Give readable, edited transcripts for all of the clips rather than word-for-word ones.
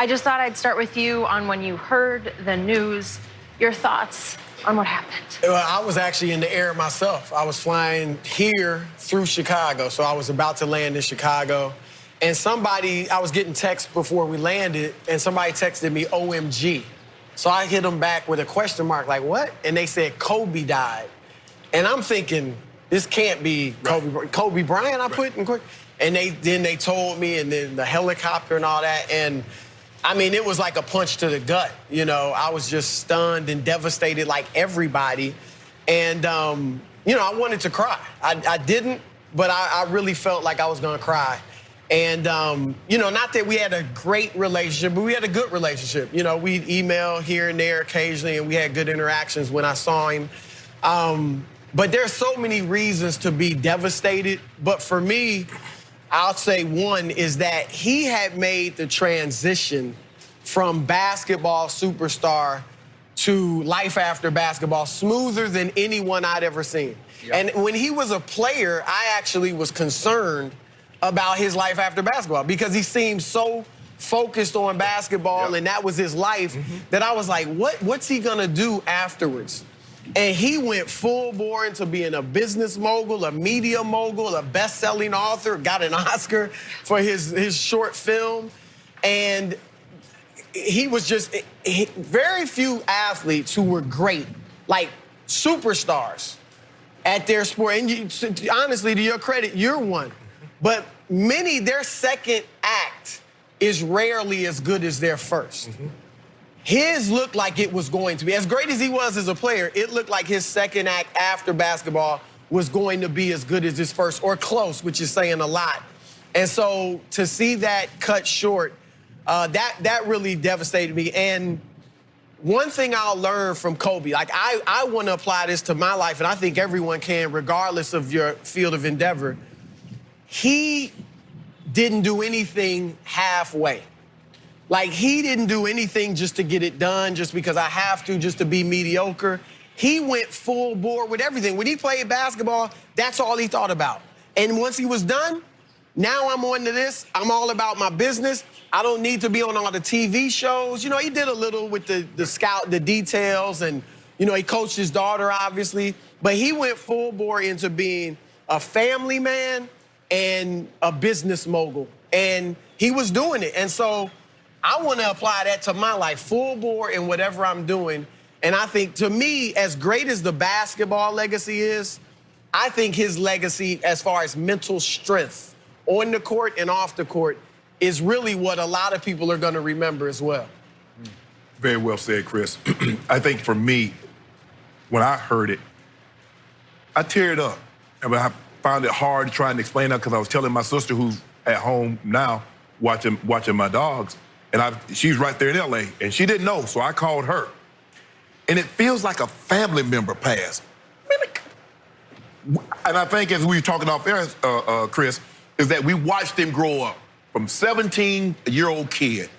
I just thought I'd start with you on when you heard the news, your thoughts on what happened. Well, I was actually in the air myself. I was flying here through Chicago, so I was about to land in Chicago. And I was getting texts before we landed, and somebody texted me, OMG. So I hit them back with a question mark, like, what? And they said, Kobe died. And I'm thinking, this can't be Kobe Bryant, I put in quick. And then they told me, and then the helicopter and all that. And I mean, it was like a punch to the gut. You know, I was just stunned and devastated like everybody. And, you know, I wanted to cry. I didn't, but I really felt like I was gonna cry. And, you know, not that we had a great relationship, but we had a good relationship. You know, we'd email here and there occasionally, and we had good interactions when I saw him. But there's so many reasons to be devastated. But for me, I'll say one is that he had made the transition from basketball superstar to life after basketball smoother than anyone I'd ever seen. Yep. And when he was a player, I actually was concerned about his life after basketball because he seemed so focused on basketball and that was his life that I was like, what's he gonna do afterwards? And he went full bore into being a business mogul, a media mogul, a best-selling author, got an Oscar for his short film. And he was just, very few athletes who were great, like superstars at their sport. And honestly, to your credit, you're one. But many, their second act is rarely as good as their first. His looked like it was going to be. As great as he was as a player, it looked like his second act after basketball was going to be as good as his first, or close, which is saying a lot. And so to see that cut short, that really devastated me. And one thing I'll learn from Kobe, like I want to apply this to my life, and I think everyone can, regardless of your field of endeavor. He didn't do anything halfway. Like, he didn't do anything just to get it done, just because I have to, just to be mediocre. He went full bore with everything. When he played basketball, that's all he thought about. And once he was done, now I'm on to this. I'm all about my business. I don't need to be on all the TV shows. You know, he did a little with the scout, the details, and, you know, he coached his daughter, obviously. But he went full bore into being a family man and a business mogul. And he was doing it. And so I want to apply that to my life, full bore in whatever I'm doing. And I think, to me, as great as the basketball legacy is, I think his legacy as far as mental strength on the court and off the court is really what a lot of people are going to remember as well. Very well said, Chris. I think for me, when I heard it, I teared up. I mean, I found it hard trying to explain that because I was telling my sister, who's at home now watching my dogs, and she's right there in LA, and she didn't know, so I called her. And it feels like a family member passed. And I think, as we were talking off air, Chris, is that we watched him grow up from 17-year-old kid,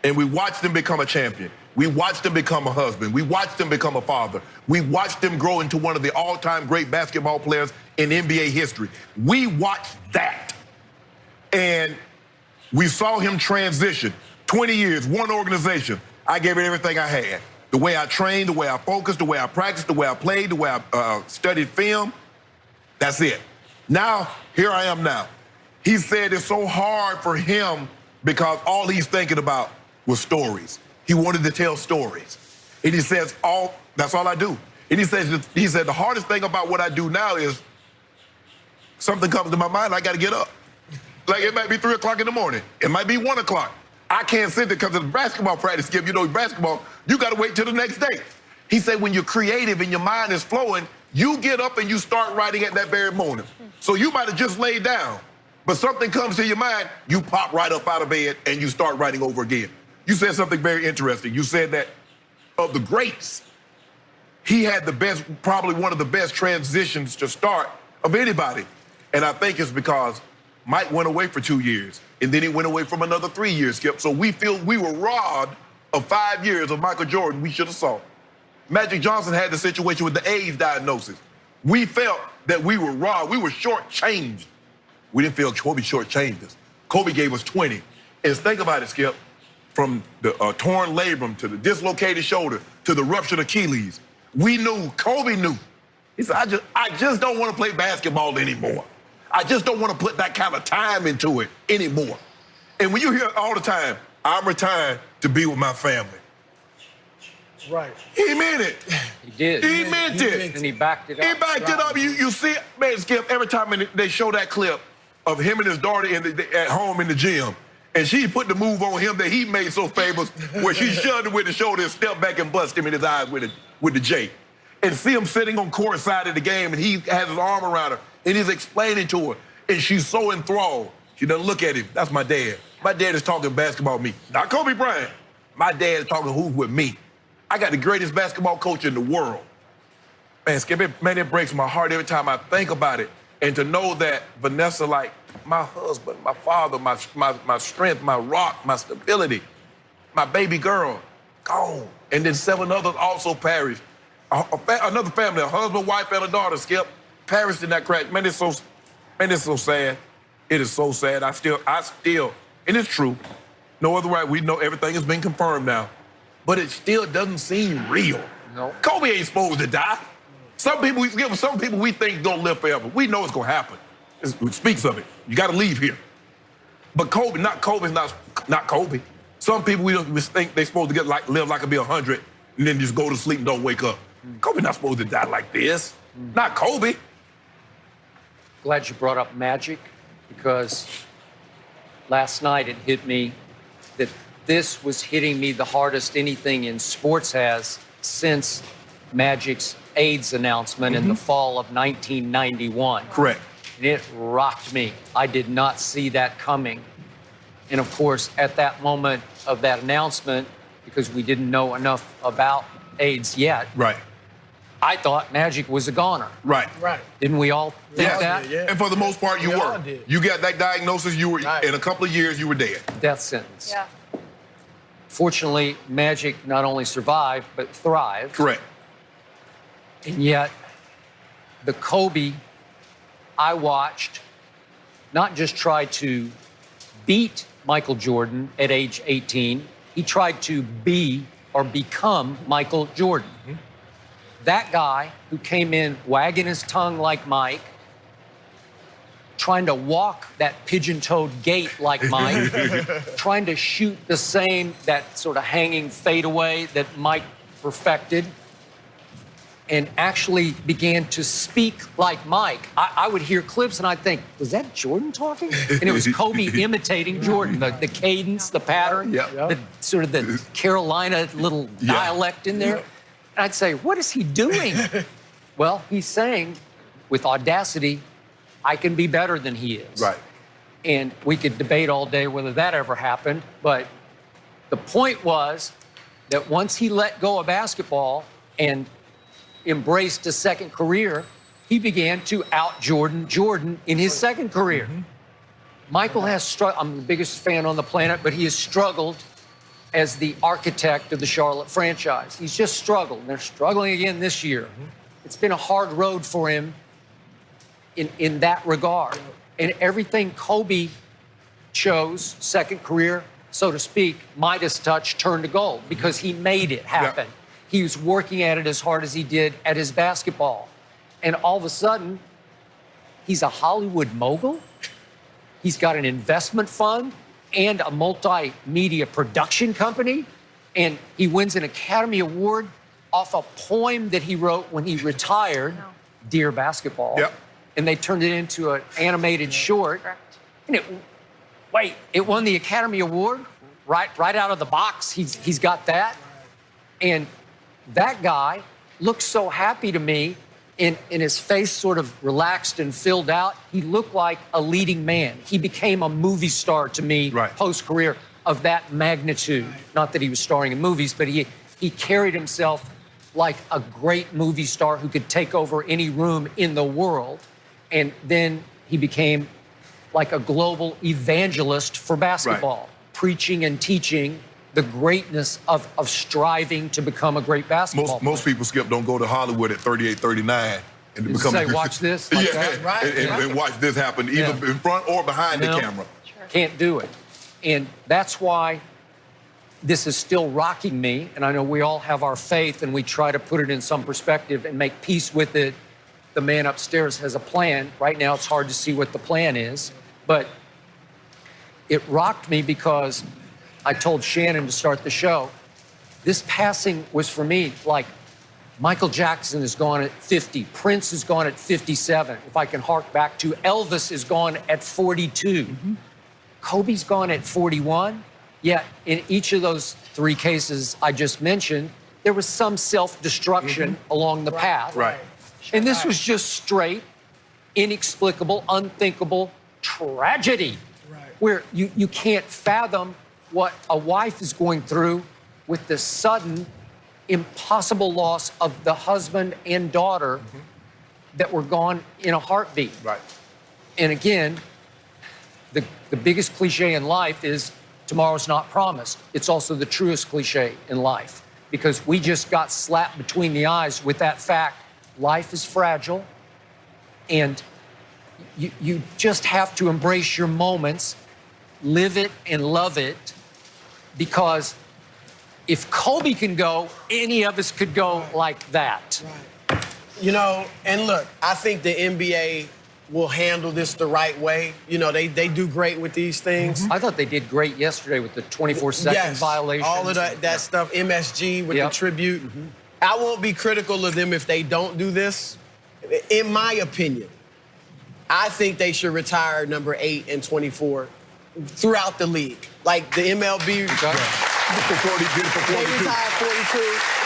and we watched him become a champion. We watched him become a husband. We watched him become a father. We watched him grow into one of the all-time great basketball players in NBA history. We watched that. And we saw him transition. 20 years, one organization. I gave it everything I had. The way I trained, the way I focused, the way I practiced, the way I played, the way I studied film. That's it. Now, here I am now. He said it's so hard for him because all he's thinking about was stories. He wanted to tell stories. And he says, that's all I do. And he said, the hardest thing about what I do now is something comes to my mind, I got to get up. Like, it might be 3 o'clock in the morning. It might be 1 o'clock. I can't sit there because of the basketball practice, Skip. You know, basketball, you got to wait till the next day. He said when you're creative and your mind is flowing, you get up and you start writing at that very moment. So you might have just laid down, but something comes to your mind, you pop right up out of bed and you start writing over again. You said something very interesting. You said that of the greats, he had the best, probably one of the best transitions to start of anybody. And I think it's because Mike went away for 2 years, and then he went away from another 3 years, Skip. So we feel we were robbed of 5 years of Michael Jordan we should have saw. Magic Johnson had the situation with the AIDS diagnosis. We felt that we were robbed. We were shortchanged. We didn't feel Kobe shortchanged us. Kobe gave us 20. And think about it, Skip. from the torn labrum to the dislocated shoulder to the ruptured Achilles. We knew, Kobe knew. He said, I just don't want to play basketball anymore. I just don't want to put that kind of time into it anymore. And when you hear all the time, I'm retiring to be with my family. Right. He meant it. He did. He meant it. And he backed it up. He backed it up. You see, man, Skip, every time they show that clip of him and his daughter at home in the gym, and she put the move on him that he made so famous, where she shoved him with the shoulder and stepped back and bust him in his eyes with the J. And see him sitting on court side of the game, and he has his arm around her, and he's explaining to her, and she's so enthralled. She doesn't look at him. That's my dad. My dad is talking basketball with me. Not Kobe Bryant. My dad is talking hoop with me. I got the greatest basketball coach in the world. Man, Skip, it breaks my heart every time I think about it. And to know that Vanessa, like my husband, my father, my strength, my rock, my stability, my baby girl, gone. And then 7 others also perished. Another family, a husband, wife, and a daughter, Skip, perished in that crash. Man, it's so sad. It is so sad. I still, and it's true. No other way. We know everything has been confirmed now. But it still doesn't seem real. No. Kobe ain't supposed to die. Some people we think don't live forever. We know it's gonna happen. It speaks of it. You gotta leave here. But Kobe's not Kobe. Some people we think they're supposed to live like a be 100 and then just go to sleep and don't wake up. Kobe not supposed to die like this. Not Kobe. Glad you brought up Magic, because last night it hit me that this was hitting me the hardest anything in sports has since Magic's AIDS announcement in the fall of 1991. Correct. And it rocked me. I did not see that coming. And of course, at that moment of that announcement, because we didn't know enough about AIDS yet, Right. I thought Magic was a goner. Right. Right. Didn't we all think that? Yeah. And for the most part, you We all were. did. You got that diagnosis, you were Right. in a couple of years, you were dead. Death sentence. Yeah. Fortunately, Magic not only survived, but thrived. Correct. And yet, the Kobe I watched not just try to beat Michael Jordan at age 18, he tried to be or become Michael Jordan. That guy who came in wagging his tongue like Mike, trying to walk that pigeon-toed gait like Mike, trying to shoot that sort of hanging fadeaway that Mike perfected, and actually began to speak like Mike. I would hear clips and I'd think, was that Jordan talking? And it was Kobe imitating Jordan, the cadence, the pattern, Yeah. the sort of the Carolina little dialect in there. And I'd say, what is he doing? Well, he's saying, with audacity, I can be better than he is. Right. And we could debate all day whether that ever happened, but the point was that once he let go of basketball and embraced a second career, he began to out-Jordan in his second career. Michael has struggled. I'm the biggest fan on the planet, but he has struggled as the architect of the Charlotte franchise. He's just struggled. They're struggling again this year. It's been a hard road for him in that regard. And everything Kobe chose, second career, so to speak, Midas touch, turned to gold because he made it happen. Yeah. He was working at it as hard as he did at his basketball. And all of a sudden, he's a Hollywood mogul. He's got an investment fund and a multimedia production company. And he wins an Academy Award off a poem that he wrote when he retired, Dear Basketball. Yep. And they turned it into an animated short. Correct. And it won the Academy Award right out of the box. He's got that. And that guy looked so happy to me, in his face sort of relaxed and filled out. He looked like a leading man. He became a movie star to me post-career of that magnitude. Not that he was starring in movies, but he carried himself like a great movie star who could take over any room in the world. And then he became like a global evangelist for basketball, preaching and teaching the greatness of striving to become a great basketball player. Most people, Skip, don't go to Hollywood at 38, 39 and You become say, watch this, like that? Right. And watch this happen, either in front or behind the camera. Can't do it. And that's why this is still rocking me, and I know we all have our faith and we try to put it in some perspective and make peace with it. The man upstairs has a plan. Right now, it's hard to see what the plan is, but it rocked me because I told Shannon to start the show. This passing was for me like Michael Jackson is gone at 50. Prince is gone at 57. If I can hark back to Elvis is gone at 42. Kobe's gone at 41. Yet in each of those three cases I just mentioned, there was some self-destruction along the path. Right. And this was just straight, inexplicable, unthinkable tragedy. Where you can't fathom what a wife is going through with the sudden, impossible loss of the husband and daughter that were gone in a heartbeat. Right. And again, the biggest cliche in life is tomorrow's not promised. It's also the truest cliche in life because we just got slapped between the eyes with that fact. Life is fragile, and you just have to embrace your moments, live it and love it, because if Kobe can go, any of us could go like that. You know, and look, I think the NBA will handle this the right way. You know, they do great with these things. I thought they did great yesterday with the 24-second violation. All of that stuff, MSG with the tribute. I won't be critical of them if they don't do this. In my opinion, I think they should retire number 8 and 24 throughout the league. Like the MLB, Okay. they retired 42.